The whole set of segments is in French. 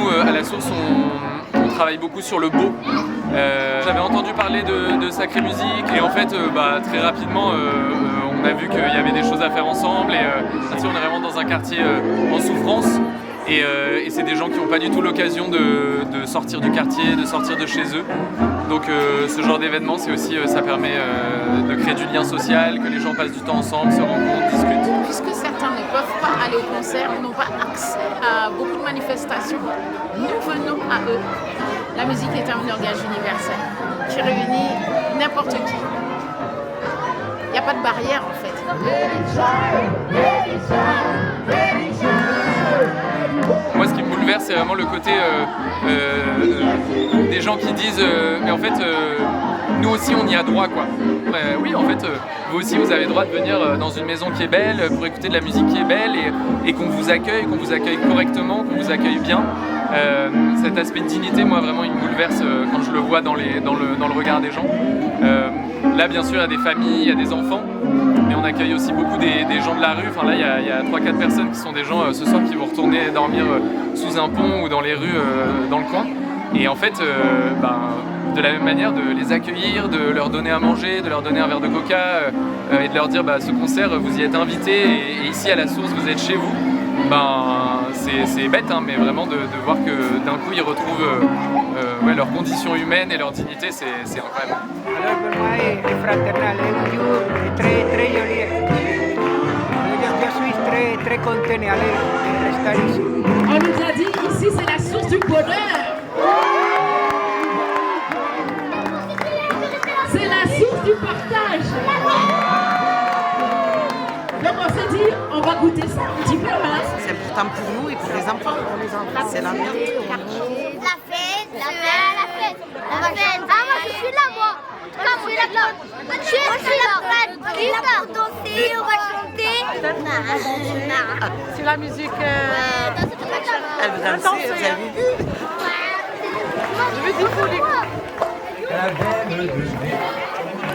nous, à la source, on travaille beaucoup sur le beau. J'avais entendu parler de Sacrée Musique et en fait, très rapidement, on a vu qu'il y avait des choses à faire ensemble et on est vraiment dans un quartier en souffrance. Et c'est des gens qui n'ont pas du tout l'occasion de sortir du quartier, de sortir de chez eux. Donc ce genre d'événement, c'est aussi, ça permet de créer du lien social, que les gens passent du temps ensemble, se rencontrent, discutent. Puisque certains ne peuvent pas aller au concert, n'ont pas accès à beaucoup de manifestations, nous venons à eux. La musique est un langage universel qui réunit n'importe qui. Il n'y a pas de barrière en fait. Moi, ce qui me bouleverse, c'est vraiment le côté des gens qui disent mais en fait, nous aussi, on y a droit, quoi. Oui, en fait, vous aussi, vous avez le droit de venir dans une maison qui est belle, pour écouter de la musique qui est belle et qu'on vous accueille correctement, qu'on vous accueille bien. Cet aspect de dignité, moi, vraiment, il me bouleverse quand je le vois dans le regard des gens. Là, bien sûr, il y a des familles, il y a des enfants, mais on accueille aussi beaucoup des gens de la rue. Enfin, là, il y a 3-4 personnes qui sont des gens ce soir qui vont retourner dormir sous un pont ou dans les rues dans le coin. Et en fait, de la même manière, de les accueillir, de leur donner à manger, de leur donner un verre de coca et de leur dire ce concert, vous y êtes invités et ici à la source, vous êtes chez vous. C'est bête, hein, mais vraiment de voir que d'un coup ils retrouvent leurs conditions humaines et leur dignité, c'est incroyable. Alors pour moi, est fraternel, est très joli. Je suis très content d'aller rester ici. On nous a dit ici c'est la source du bonheur. C'est la source du partage. Donc on s'est dit, on va goûter ça un petit peu. Hein. C'est important pour nous et pour les enfants. C'est la merde. La fête. Ah, moi je suis là, moi. Je suis là. Pour danser, on va chanter. C'est la musique. Elle veut danser, vous avez vu? Je veux dire pour les... La veine de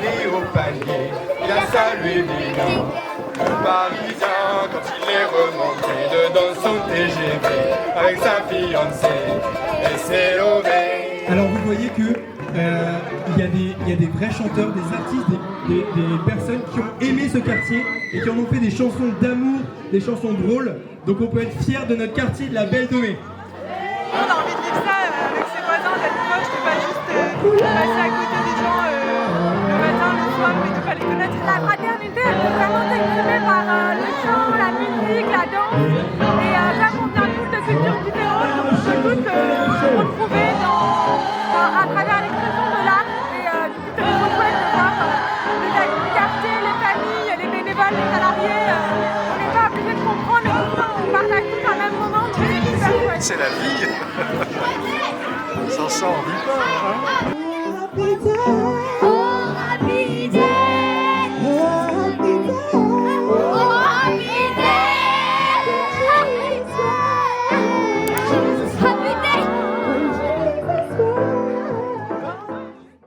nez au palier, il a salué les gars. Le Parisien, quand il est remonté dans son TGV avec sa fiancée, et s'est levé. Alors vous voyez que il y a des vrais chanteurs, des artistes, des personnes qui ont aimé ce quartier et qui en ont fait des chansons d'amour, des chansons drôles. Donc on peut être fiers de notre quartier de la Belle de Mai. On a envie de vivre ça avec ses voisins, d'être proche, de pas juste passer à côté des gens le matin, le soir, mais de pas les connaître. La fraternité, elle peut vraiment s'exprimer par le chant, la musique, la danse. Et comme on vient tous de cultures différentes, on peut tous se retrouver à travers l'expression de l'art. Et du coup, c'est trop chouette de voir les quartiers, les familles, les bénévoles, les salariés. On n'est pas obligé de comprendre, mais on partage tous un même moment. Donc c'est super chouette. C'est la vie. Sans ça, on vit pas. Hein.